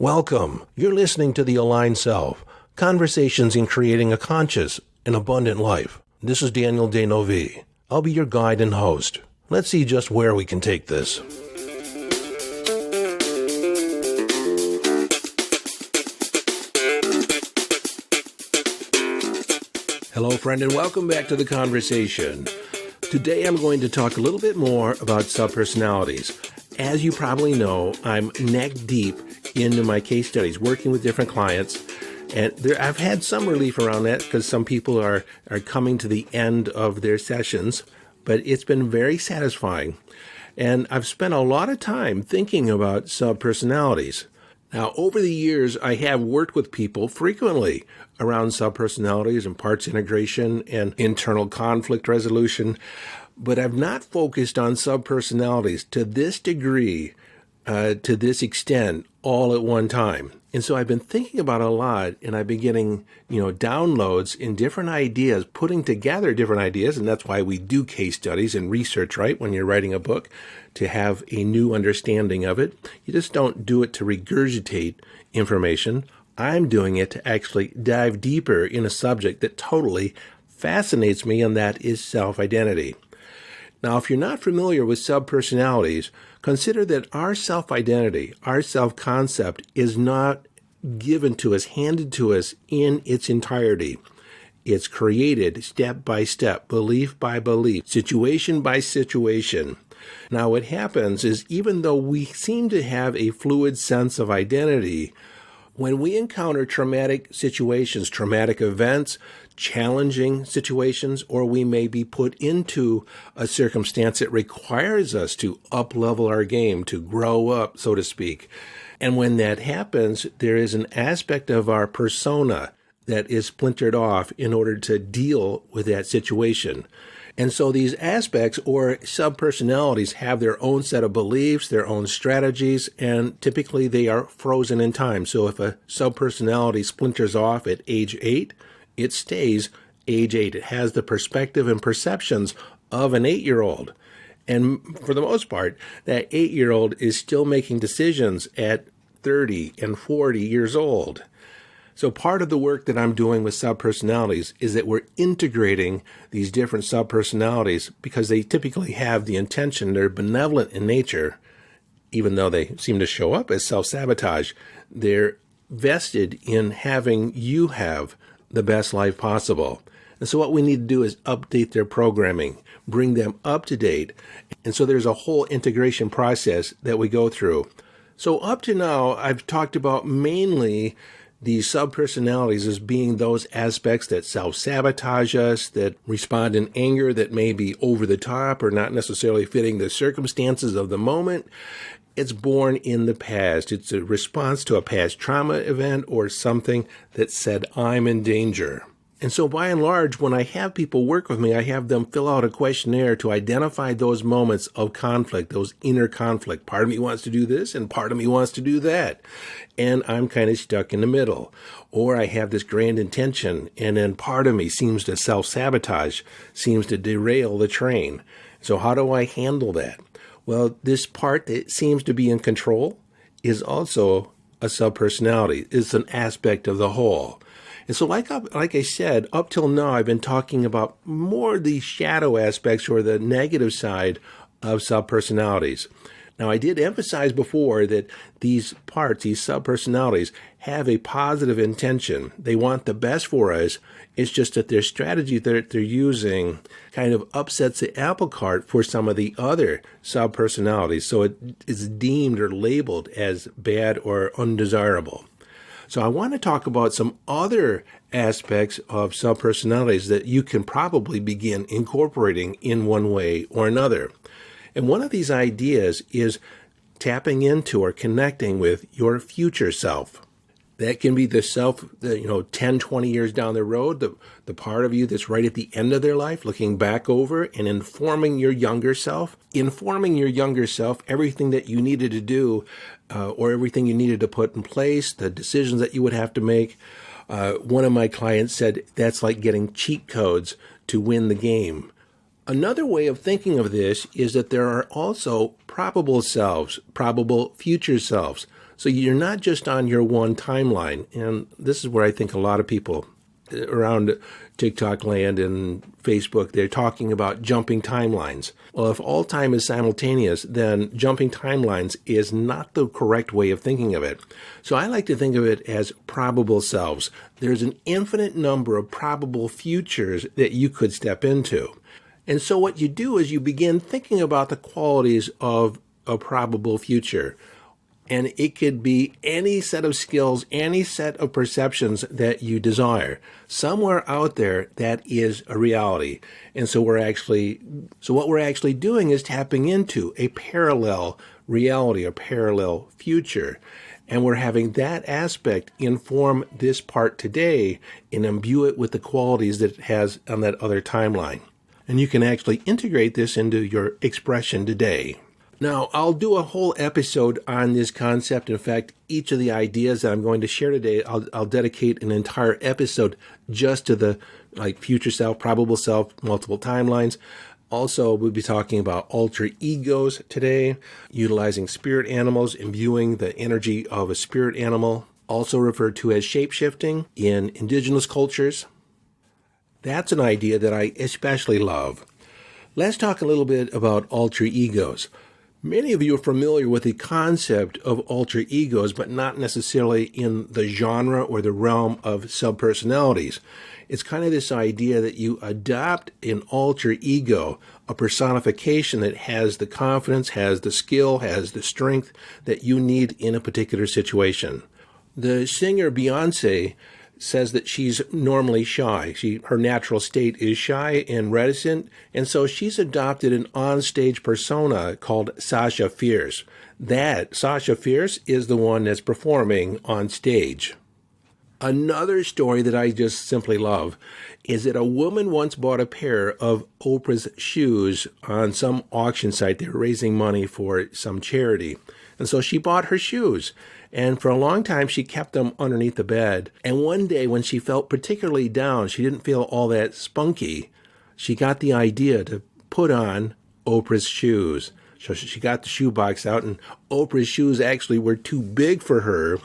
Welcome. You're listening to The Aligned Self, Conversations in Creating a Conscious and Abundant Life. This is Daniel Denovi. I'll be your guide and host. Let's see just where we can take this. Hello, friend, and welcome back to the conversation. Today I'm going to talk a little bit more about subpersonalities. As you probably know, I'm neck deep into my case studies, working with different clients. And I've had some relief around that because some people are coming to the end of their sessions, but it's been very satisfying. And I've spent a lot of time thinking about subpersonalities. Now, over the years, I have worked with people frequently around subpersonalities and parts integration and internal conflict resolution, but I've not focused on subpersonalities to this degree, to this extent, all at one time. And so I've been thinking about it a lot, and I've been getting, downloads in different ideas, putting together different ideas, and that's why we do case studies and research, right, when you're writing a book, to have a new understanding of it. You just don't do it to regurgitate information. I'm doing it to actually dive deeper in a subject that totally fascinates me, and that is self-identity. Now, if you're not familiar with subpersonalities, consider that our self-identity, our self-concept is not given to us, handed to us in its entirety. It's created step by step, belief by belief, situation by situation. Now, what happens is even though we seem to have a fluid sense of identity, when we encounter traumatic situations, traumatic events, challenging situations, or we may be put into a circumstance that requires us to up-level our game, to grow up, so to speak. And when that happens, there is an aspect of our persona that is splintered off in order to deal with that situation. And so these aspects or subpersonalities have their own set of beliefs, their own strategies, and typically they are frozen in time. So if a subpersonality splinters off at age 8, it stays age 8. It has the perspective and perceptions of an 8-year-old. And for the most part, that 8-year-old is still making decisions at 30 and 40 years old. So part of the work that I'm doing with subpersonalities is that we're integrating these different subpersonalities because they typically have the intention, they're benevolent in nature, even though they seem to show up as self-sabotage. They're vested in having you have the best life possible. And so what we need to do is update their programming, bring them up to date. And so there's a whole integration process that we go through. So up to now, I've talked about mainly these subpersonalities as being those aspects that self-sabotage us, that respond in anger that may be over the top or not necessarily fitting the circumstances of the moment. It's born in the past. It's a response to a past trauma event or something that said, I'm in danger. And so by and large, when I have people work with me, I have them fill out a questionnaire to identify those moments of conflict, those inner conflict. Part of me wants to do this and part of me wants to do that. And I'm kind of stuck in the middle. Or I have this grand intention and then part of me seems to self-sabotage, seems to derail the train. So how do I handle that? Well, this part that seems to be in control is also a subpersonality. It's an aspect of the whole. And so like I said, up till now, I've been talking about more the shadow aspects or the negative side of subpersonalities. Now, I did emphasize before that these parts, these subpersonalities, have a positive intention. They want the best for us. It's just that their strategy that they're using kind of upsets the apple cart for some of the other subpersonalities. So it is deemed or labeled as bad or undesirable. So I want to talk about some other aspects of subpersonalities that you can probably begin incorporating in one way or another. And one of these ideas is tapping into or connecting with your future self. That can be the self, 10, 20 years down the road, the part of you that's right at the end of their life, looking back over and informing your younger self everything that you needed to do or everything you needed to put in place, the decisions that you would have to make. One of my clients said that's like getting cheat codes to win the game. Another way of thinking of this is that there are also probable selves, probable future selves. So you're not just on your one timeline. And this is where I think a lot of people around TikTok land and Facebook, they're talking about jumping timelines. Well, if all time is simultaneous, then jumping timelines is not the correct way of thinking of it. So I like to think of it as probable selves. There's an infinite number of probable futures that you could step into. And so what you do is you begin thinking about the qualities of a probable future. And it could be any set of skills, any set of perceptions that you desire. Somewhere out there, that is a reality. And so what we're actually doing is tapping into a parallel reality, a parallel future. And we're having that aspect inform this part today and imbue it with the qualities that it has on that other timeline. And you can actually integrate this into your expression today. Now, I'll do a whole episode on this concept. In fact, each of the ideas that I'm going to share today, I'll dedicate an entire episode just to the future self, probable self, multiple timelines. Also, we'll be talking about alter egos today, utilizing spirit animals, imbuing the energy of a spirit animal, also referred to as shape-shifting in indigenous cultures. That's an idea that I especially love. Let's talk a little bit about alter egos. Many of you are familiar with the concept of alter egos, but not necessarily in the genre or the realm of subpersonalities. It's kind of this idea that you adopt an alter ego, a personification that has the confidence, has the skill, has the strength that you need in a particular situation. The singer Beyonce says that she's normally shy. Her natural state is shy and reticent, and so she's adopted an onstage persona called Sasha Fierce. That Sasha Fierce is the one that's performing on stage. Another story that I just simply love is that a woman once bought a pair of Oprah's shoes on some auction site. They were raising money for some charity. And so she bought her shoes. And for a long time, she kept them underneath the bed. And one day when she felt particularly down, she didn't feel all that spunky, she got the idea to put on Oprah's shoes. So she got the shoebox out, and Oprah's shoes actually were too big for her.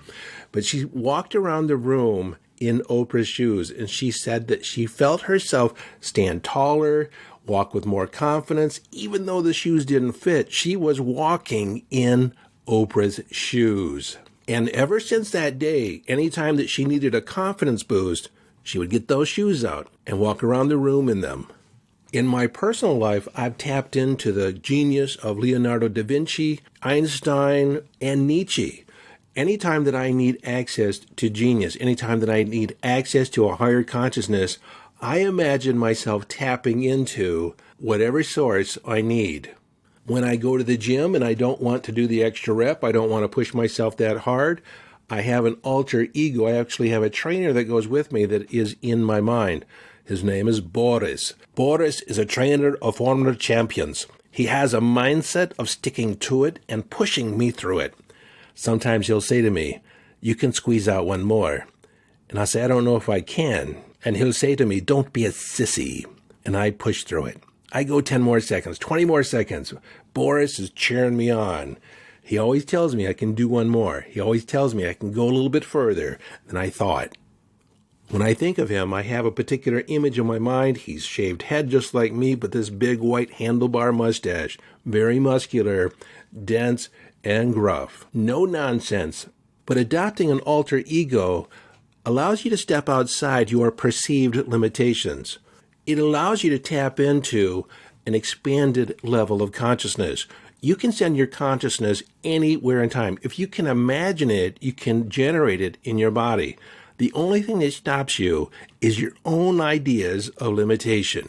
But she walked around the room in Oprah's shoes, and she said that she felt herself stand taller, walk with more confidence. Even though the shoes didn't fit, she was walking in Oprah's shoes. And ever since that day, anytime that she needed a confidence boost, she would get those shoes out and walk around the room in them. In my personal life, I've tapped into the genius of Leonardo da Vinci, Einstein, and Nietzsche. Anytime that I need access to genius, anytime that I need access to a higher consciousness, I imagine myself tapping into whatever source I need. When I go to the gym and I don't want to do the extra rep, I don't want to push myself that hard, I have an alter ego. I actually have a trainer that goes with me that is in my mind. His name is Boris. Boris is a trainer of former champions. He has a mindset of sticking to it and pushing me through it. Sometimes he'll say to me, "You can squeeze out one more." And I say, "I don't know if I can." And he'll say to me, "Don't be a sissy." And I push through it. I go 10 more seconds, 20 more seconds. Boris is cheering me on. He always tells me I can do one more. He always tells me I can go a little bit further than I thought. When I think of him, I have a particular image in my mind. He's shaved head just like me, but this big white handlebar mustache, very muscular, dense, and gruff. No nonsense. But adopting an alter ego allows you to step outside your perceived limitations. It allows you to tap into an expanded level of consciousness. You can send your consciousness anywhere in time. If you can imagine it, you can generate it in your body. The only thing that stops you is your own ideas of limitation.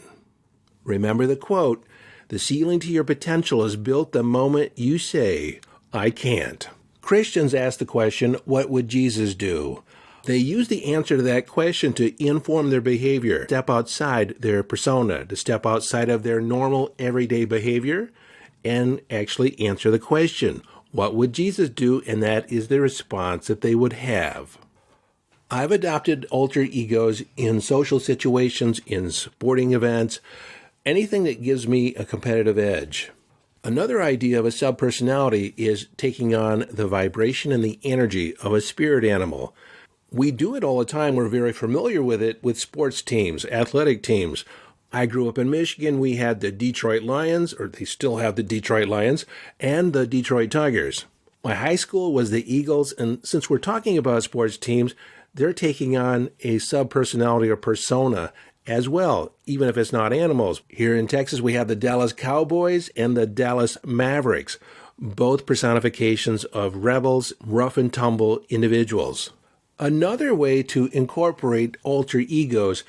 Remember the quote, "The ceiling to your potential is built the moment you say, 'I can't.'" Christians ask the question, what would Jesus do? They use the answer to that question to inform their behavior, step outside their persona, to step outside of their normal everyday behavior, and actually answer the question, what would Jesus do? And that is the response that they would have. I've adopted alter egos in social situations, in sporting events, anything that gives me a competitive edge. Another idea of a subpersonality is taking on the vibration and the energy of a spirit animal. We do it all the time. We're very familiar with it with sports teams, athletic teams. I grew up in Michigan. We had the Detroit Lions, or they still have the Detroit Lions, and the Detroit Tigers. My high school was the Eagles, and since we're talking about sports teams, they're taking on a subpersonality or persona as well, even if it's not animals. Here in Texas, we have the Dallas Cowboys and the Dallas Mavericks, both personifications of rebels, rough and tumble individuals. Another way to incorporate alter egos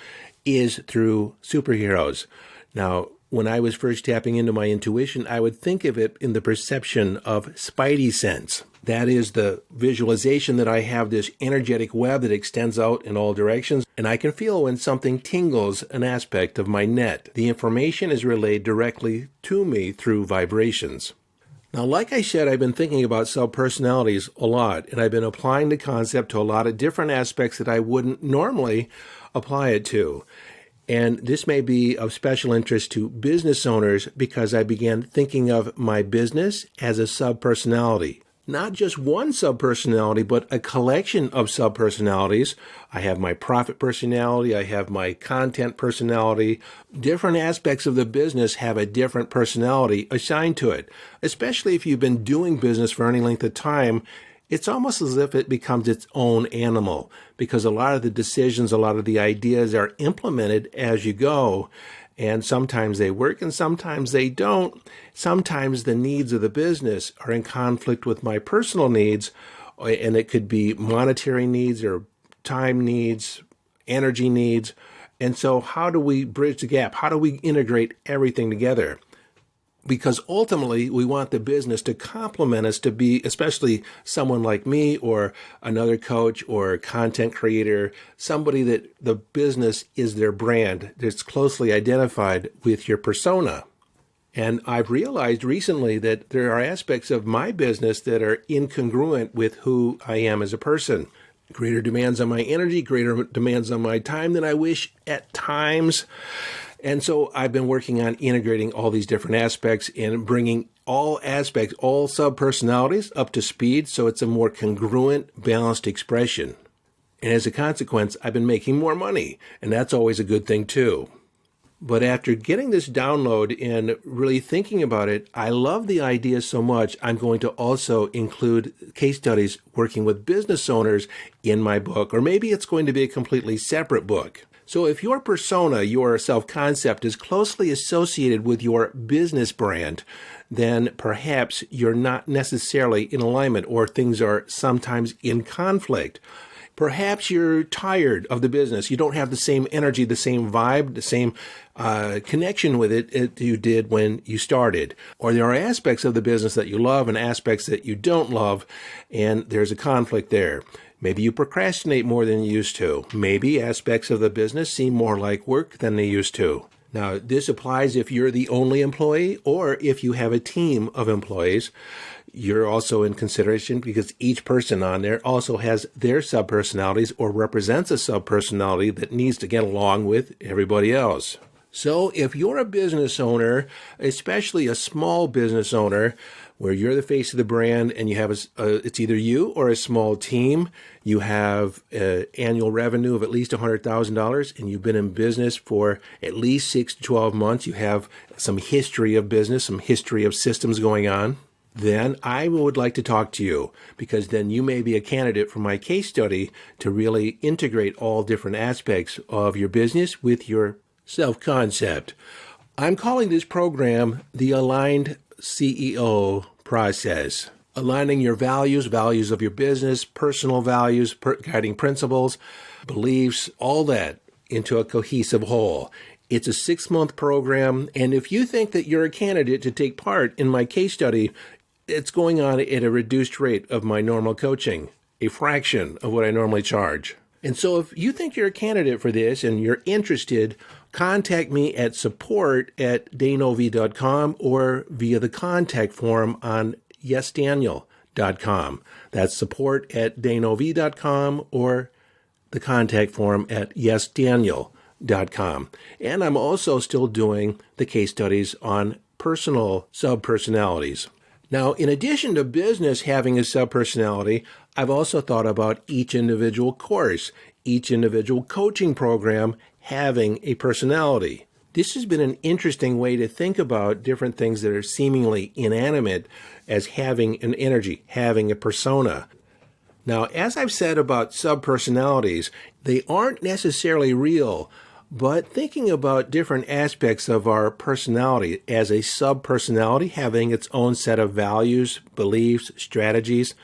is through superheroes. Now, when I was first tapping into my intuition, I would think of it in the perception of spidey sense. That is the visualization that I have this energetic web that extends out in all directions, and I can feel when something tingles an aspect of my net. The information is relayed directly to me through vibrations. Now, like I said, I've been thinking about subpersonalities a lot, and I've been applying the concept to a lot of different aspects that I wouldn't normally apply it to. And this may be of special interest to business owners because I began thinking of my business as a subpersonality. Not just one subpersonality, but a collection of subpersonalities. I have my profit personality, I have my content personality. Different aspects of the business have a different personality assigned to it. Especially if you've been doing business for any length of time, it's almost as if it becomes its own animal because a lot of the decisions, a lot of the ideas are implemented as you go. And sometimes they work and sometimes they don't. Sometimes the needs of the business are in conflict with my personal needs, and it could be monetary needs or time needs, energy needs. And so how do we bridge the gap? How do we integrate everything together? Because ultimately, we want the business to complement us, to be, especially someone like me or another coach or content creator, somebody that the business is their brand that's closely identified with your persona. And I've realized recently that there are aspects of my business that are incongruent with who I am as a person. Greater demands on my energy, greater demands on my time than I wish at times. And so I've been working on integrating all these different aspects and bringing all aspects, all subpersonalities up to speed so it's a more congruent, balanced expression. And as a consequence, I've been making more money, and that's always a good thing too. But after getting this download and really thinking about it, I love the idea so much, I'm going to also include case studies working with business owners in my book, or maybe it's going to be a completely separate book. So if your persona, your self-concept is closely associated with your business brand, then perhaps you're not necessarily in alignment or things are sometimes in conflict. Perhaps you're tired of the business. You don't have the same energy, the same vibe, the same connection with it as you did when you started. Or there are aspects of the business that you love and aspects that you don't love, and there's a conflict there. Maybe you procrastinate more than you used to. Maybe aspects of the business seem more like work than they used to. Now, this applies if you're the only employee or if you have a team of employees. You're also in consideration because each person on there also has their subpersonalities or represents a subpersonality that needs to get along with everybody else. So if you're a business owner, especially a small business owner, where you're the face of the brand and you have it's either you or a small team, you have annual revenue of at least $100,000 and you've been in business for at least 6 to 12 months, you have some history of business, some history of systems going on, then I would like to talk to you because then you may be a candidate for my case study to really integrate all different aspects of your business with your self-concept. I'm calling this program the Aligned CEO Process. Aligning your values of your business, personal values, guiding principles, beliefs, all that into a cohesive whole. It's a 6-month program, and if you think that you're a candidate to take part in my case study, it's going on at a reduced rate of my normal coaching, a fraction of what I normally charge. And so if you think you're a candidate for this and you're interested, contact me at support@danov.com or via the contact form on yesdaniel.com. That's support@danov.com or the contact form at yesdaniel.com. And I'm also still doing the case studies on personal subpersonalities. Now, in addition to business having a subpersonality, I've also thought about each individual course, each individual coaching program having a personality. This has been an interesting way to think about different things that are seemingly inanimate as having an energy, having a persona. Now, as I've said about subpersonalities, they aren't necessarily real, but thinking about different aspects of our personality as a subpersonality having its own set of values, beliefs, strategies,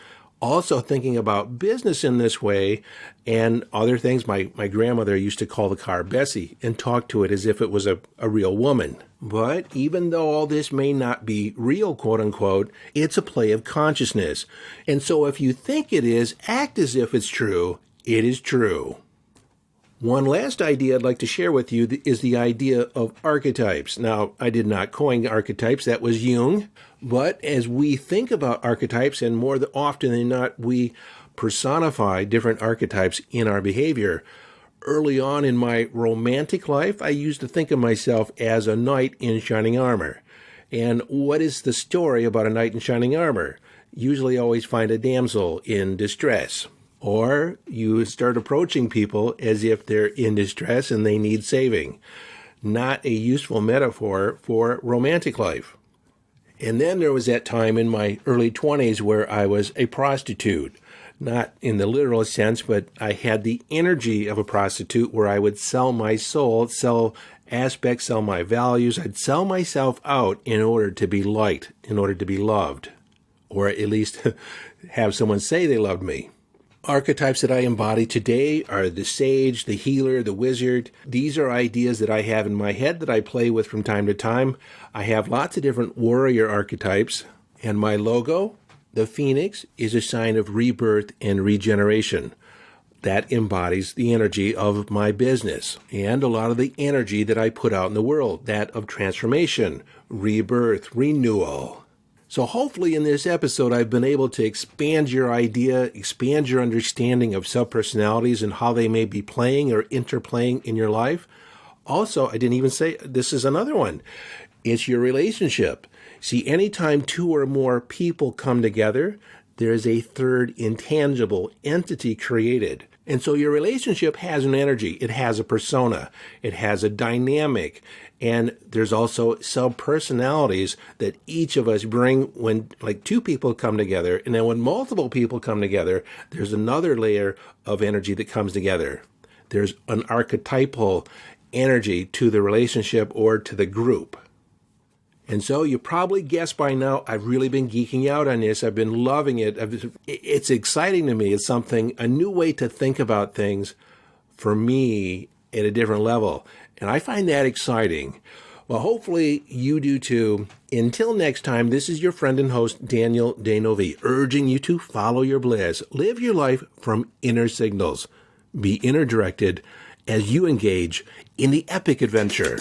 also thinking about business in this way and other things. My grandmother used to call the car Bessie and talk to it as if it was a real woman. But even though all this may not be real, quote unquote, it's a play of consciousness. And so if you think it is, act as if it's true. It is true. One last idea I'd like to share with you is the idea of archetypes. Now, I did not coin archetypes. That was Jung. But as we think about archetypes, and more often than not, we personify different archetypes in our behavior. Early on in my romantic life, I used to think of myself as a knight in shining armor. And what is the story about a knight in shining armor? Usually always find a damsel in distress. Or you start approaching people as if they're in distress and they need saving. Not a useful metaphor for romantic life. And then there was that time in my early 20s where I was a prostitute. Not in the literal sense, but I had the energy of a prostitute where I would sell my soul, sell aspects, sell my values. I'd sell myself out in order to be liked, in order to be loved. Or at least have someone say they loved me. Archetypes that I embody today are the sage, the healer, the wizard. These are ideas that I have in my head that I play with from time to time. I have lots of different warrior archetypes. And my logo, the phoenix, is a sign of rebirth and regeneration. That embodies the energy of my business and a lot of the energy that I put out in the world, that of transformation, rebirth, renewal. So hopefully in this episode, I've been able to expand your idea, expand your understanding of subpersonalities and how they may be playing or interplaying in your life. Also, I didn't even say, this is another one. It's your relationship. See, anytime two or more people come together, there is a third intangible entity created. And so your relationship has an energy. It has a persona. It has a dynamic. And there's also subpersonalities that each of us bring when like two people come together. And then when multiple people come together, there's another layer of energy that comes together. There's an archetypal energy to the relationship or to the group. And so you probably guessed by now, I've really been geeking out on this. I've been loving it. It's exciting to me. It's a new way to think about things for me at a different level. And I find that exciting. Well, hopefully you do too. Until next time, this is your friend and host, Daniel Denovi, urging you to follow your bliss. Live your life from inner signals. Be inner directed as you engage in the epic adventure.